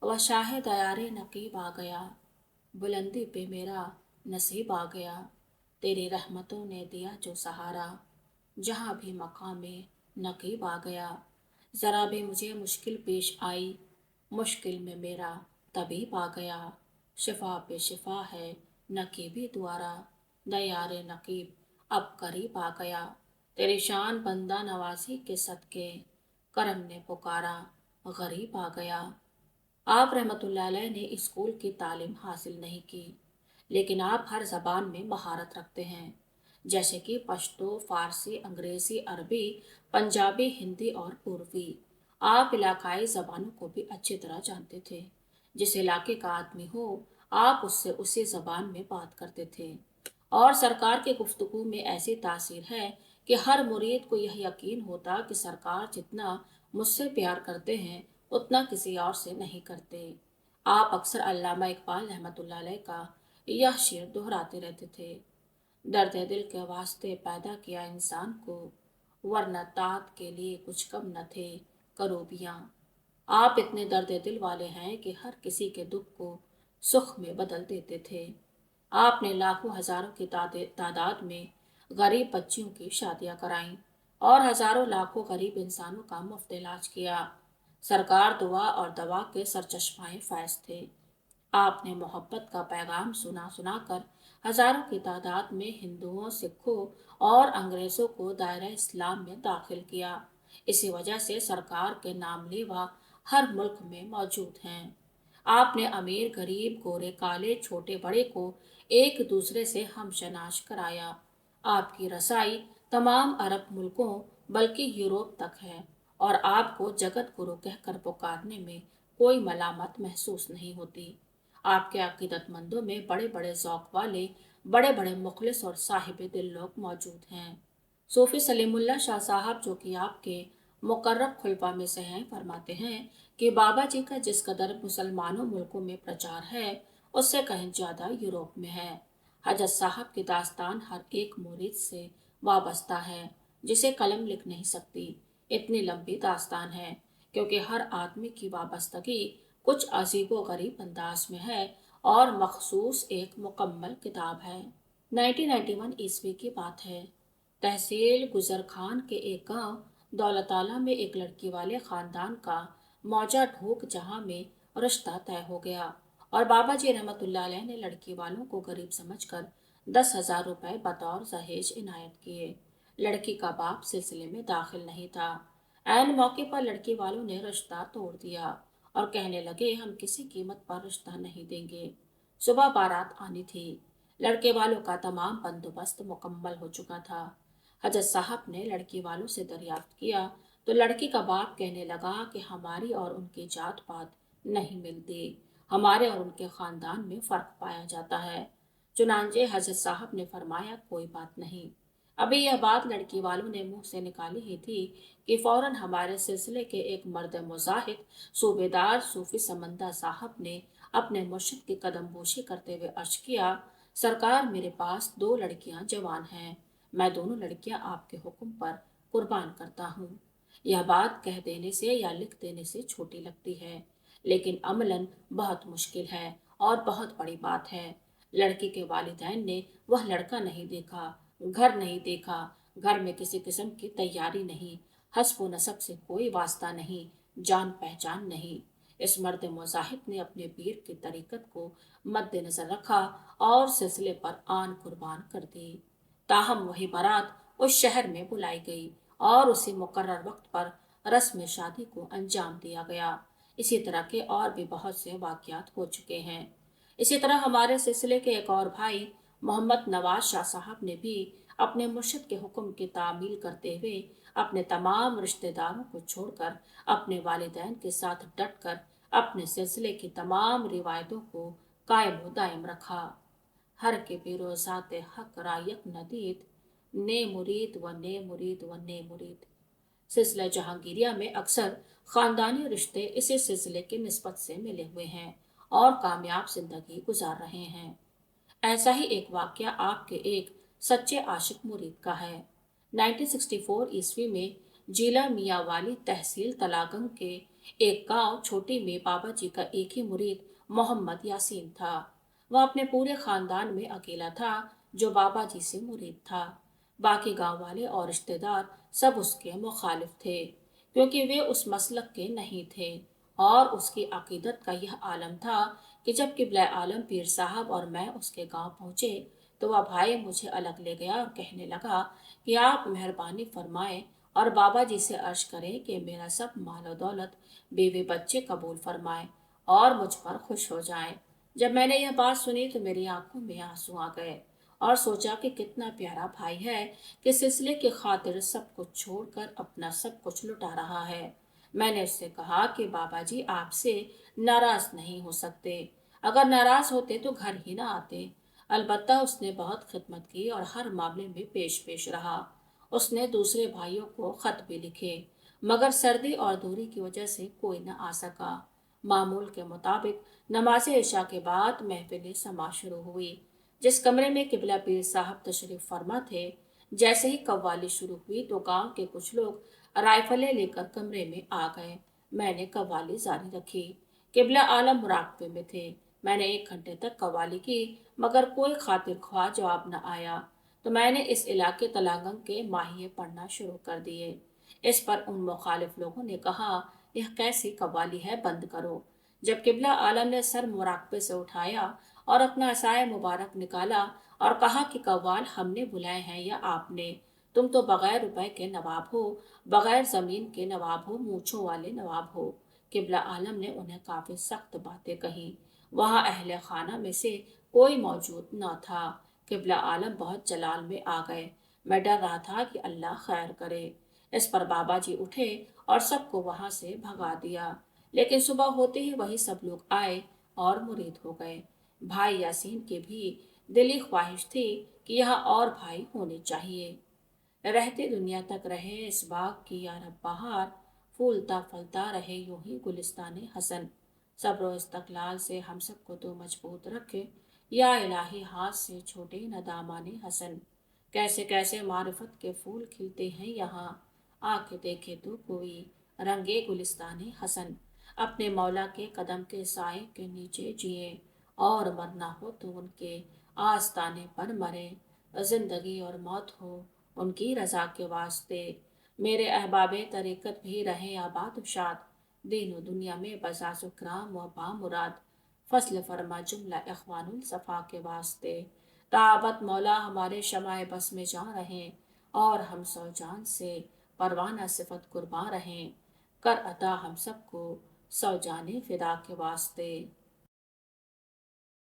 वह शायद यारे नकीब आ गया, बुलंदी पे मेरा नसीब आ गया। तेरी रहमतों ने दिया जो सहारा, जहाँ भी मकाम में नकीब आ गया। ज़रा भी मुझे मुश्किल पेश आई, मुश्किल में मेरा तबीब आ गया। शिफा पे शिफा है नकीबी द्वारा, दयारे नकीब अब करीब आ गया। तेरी शान बंदा नवाजी के सदके, करम ने पुकारा गरीब आ गया। आप रहमतुल्लाह अलैह ने स्कूल की तालीम हासिल नहीं की, लेकिन आप हर ज़बान में महारत रखते हैं, जैसे कि पश्तो, फारसी, अंग्रेज़ी, अरबी, पंजाबी, हिंदी और उर्वी। आप इलाकाई ज़बानों को भी अच्छी तरह जानते थे। जिस इलाके का आदमी हो, आप उससे उसी ज़बान में बात करते थे। और सरकार के गुफ्तगू में ऐसी तासीर है कि हर मुरीद को यह यकीन होता कि सरकार जितना मुझसे प्यार करते हैं उतना किसी और से नहीं करते। आप अक्सर अल्लामा इकबाल रहमतुल्लाह अलैह का यह शेर दोहराते रहते थे, दर्द दिल के वास्ते पैदा किया इंसान को, वरना तात के लिए कुछ कम न थे करोबियाँ। आप इतने दर्द दिल वाले हैं कि हर किसी के दुख को सुख में बदल देते थे। आपने लाखों हजारों की तादाद में गरीब बच्चियों की शादियां कराईं और हजारों लाखों गरीब इंसानों का मुफ्त इलाज किया। सरकार दुआ और दवा के सरचश्माए फैज थे। आपने मोहब्बत का पैगाम सुना सुना कर हजारों की तादाद में हिंदुओं, सिखों और अंग्रेजों को दायरा इस्लाम में दाखिल किया। इसी वजह से सरकार के नामलेवा हर मुल्क में मौजूद हैं। आपने अमीर, गरीब, गोरे, काले, छोटे, बड़े को एक दूसरे से हमशनाश कराया। आपकी रसाई तमाम अरब मुल्कों बल्कि यूरोप तक है और आपको जगत गुरु कहकर पुकारने में कोई मलामत महसूस नहीं होती। आपके अकीदतमंदों में बड़े बड़े ज़ौक़ वाले, बड़े बड़े मुखलिस और साहिब दिल लोग मौजूद हैं। सूफी सलीमुल्लाह शाह साहब, जो कि आपके मुकर्रब खुलफा में से हैं, फरमाते हैं कि बाबा जी का जिस कदर मुसलमानों मुल्कों में प्रचार है, उससे कहीं ज़्यादा यूरोप में है। हजरत साहब की दास्तान हर एक मुरीद से वाबस्ता है, जिसे कलम लिख नहीं सकती। इतनी लंबी दास्तान है क्योंकि हर आदमी की वाबस्तगी कुछ अजीबो गरीब अंदाज में है और मखसूस एक मुकम्मल किताब है। 1991 ईस्वी की बात है। तहसील गुजर खान के एक गांव दौलताला में एक लड़की वाले खानदान का मौजा ढोक जहां में रिश्ता तय हो गया और बाबा जी रहमतुल्लाह अलैह ने लड़की वालों को गरीब समझकर 10,000 रुपए बतौर दहेज इनायत किए। लड़की का बाप सिलसिले में दाखिल नहीं था। ऐन मौके पर लड़की वालों ने रिश्ता तोड़ दिया और कहने लगे, हम किसी कीमत पर रिश्ता नहीं देंगे। सुबह बारात आनी थी। लड़के वालों का तमाम बंदोबस्त मुकम्मल हो चुका था। हजरत साहब ने लड़की वालों से दरियाफ्त किया तो लड़की का बाप कहने लगा कि हमारी और उनकी जात पात नहीं मिलती, हमारे और उनके खानदान में फ़र्क पाया जाता है। चुनांचे हजरत साहब ने फरमाया, कोई बात नहीं। अभी यह बात लड़की वालों ने मुंह से निकाली ही थी कि फौरन हमारे सिलसिले के एक मर्द मुजाहिद सूबेदार सूफी समंदा साहब ने अपने मुर्शिद की कदमबोशी करते हुए अर्ज किया, सरकार, मेरे पास दो लड़कियां जवान हैं, मैं दोनों लड़कियां आपके हुक्म पर कुर्बान करता हूँ। यह बात कह देने से या लिख देने से छोटी लगती है, लेकिन अमलन बहुत मुश्किल है और बहुत बड़ी बात है। लड़की के वालिदैन ने वह लड़का नहीं देखा, घर नहीं देखा, घर में किसी किस्म की तैयारी नहीं, हस्ब नसब से कोई वास्ता नहीं, जान पहचान नहीं। इस मर्द मुजाहिद ने अपने पीर की तरीकत को मद्देनजर रखा और सिलसिले पर आन कुर्बान कर दी। ताहम वही बारात उस शहर में बुलाई गई और उसी मुकर्रर वक्त पर रस्म शादी को अंजाम दिया गया। इसी तरह के और भी बहुत से वाक़यात हो चुके हैं। इसी तरह हमारे सिलसिले के एक और भाई मोहम्मद नवाज शाह साहब ने भी अपने मुर्शिद के हुक्म की तामील करते हुए अपने तमाम रिश्तेदारों को छोड़कर अपने वालिदैन के साथ डट कर अपने सिलसिले की तमाम रिवायतों को कायम व दायम रखा। हर के बिरोजात हक रायक नदीद, ने मुरीद व ने मुरीद व ने मुरीद। सिलसिला जहांगीरिया में अक्सर खानदानी रिश्ते इसी सिलसिले की निस्बत से मिले हुए हैं और कामयाब जिंदगी गुजार रहे हैं। ऐसा ही एक वाकया आपके एक सच्चे आशिक मुरीद का है। 1964 ईस्वी में जिला मियाँ वाली तहसील तलागंग के एक गांव छोटी में बाबा जी का एक ही मुरीद मोहम्मद यासीन था। वह अपने पूरे खानदान में अकेला था जो बाबा जी से मुरीद था। बाकी गांव वाले और रिश्तेदार सब उसके मुखालिफ थे, क्योंकि वे उस मसलक के नहीं थे। और उसकी अकीदत का यह आलम था कि जब किबला आलम पीर साहब और मैं उसके गांव पहुंचे, तो वह भाई मुझे अलग ले गया और कहने लगा कि आप मेहरबानी फरमाएं और बाबा जी से अर्ज करें कि मेरा सब माल और दौलत, बीवी बच्चे कबूल फरमाएं और मुझ पर खुश हो जाएं। जब मैंने यह बात सुनी तो मेरी आंखों में आंसू आ गए और सोचा कि कितना प्यारा भाई है कि सिलसिले की खातिर सब कुछ छोड़कर अपना सब कुछ लुटा रहा है। मैंने उससे कहा कि बाबा जी आपसे नाराज नहीं हो सकते। अगर नाराज होते तो घर ही ना आते। अलबत्ता उसने बहुत खिदमत की और हर मामले में पेश पेश रहा। उसने दूसरे भाइयों को खत भी लिखे, मगर सर्दी और दूरी की वजह से कोई न आ सका। मामूल के मुताबिक नमाज इशा के बाद महफिल समा शुरू हुई। जिस कमरे में किबला पीर साहब तशरीफ फरमा थे, जैसे ही कव्वाली शुरू हुई तो गांव के कुछ लोग राइफलें लेकर कमरे में आ गए। मैंने कव्वाली जारी रखी। किबला आलम मुराकबे में थे। मैंने 1 घंटे तक कव्वाली की, मगर कोई खातिर ख्वाह जवाब न आया। तो मैंने इस इलाके तलांगंग के माहिए पढ़ना शुरू कर दिए। इस पर उन मुखालिफ लोगों ने कहा, यह कैसी कव्वाली है, बंद करो। जब किबला आलम ने सर मुराकबे से उठाया और अपना असाए मुबारक निकाला और कहा कि कव्वाल हमने बुलाए हैं या आपने? तुम तो बगैर रुपए के नवाब हो, बगैर जमीन के नवाब हो, मूछों वाले नवाब हो। किबला आलम ने उन्हें काफी सख्त बातें कही। वहां अहले खाना में से कोई मौजूद न था। किबला आलम बहुत जलाल में आ गए। मैं डर रहा था कि अल्लाह खैर करे। इस पर बाबा जी उठे और सबको वहां से भगा दिया। लेकिन सुबह होते ही वही सब लोग आए और मुरीद हो गए। भाई यासीन की भी दिली ख्वाहिश थी कि यहाँ और भाई होने चाहिए। रहते दुनिया तक रहे इस बाग की यारब बहार, फूलता फलता रहे यूं ही गुलिस्तान हसन। सब्र इस्तकलाल से हम सबको तो मजबूत रखे, या इलाही हाथ से छोटे न दामाने हसन। कैसे कैसे मारिफत के फूल खिलते हैं यहाँ, आके देखे तो कोई रंगे गुलिस्तान हसन। अपने मौला के कदम के साए के नीचे जिए और मरना हो तो उनके आस्ताने पर मरे। जिंदगी और मौत हो उनकी रजा के वास्ते। मेरे अहबाबे तरीकत भी रहे आबाद शाद, दीनो दुनिया में बसा सुकराम व बामुराद। फसल फरमा जुमला इखवानुल सफा के वास्ते। ताबत मौला हमारे शमाए बस में जा रहे और हम सौ जान से परवाना सिफत कुर्बान रहें। कर अता हम सबको सौ जाने फिदा के वास्ते।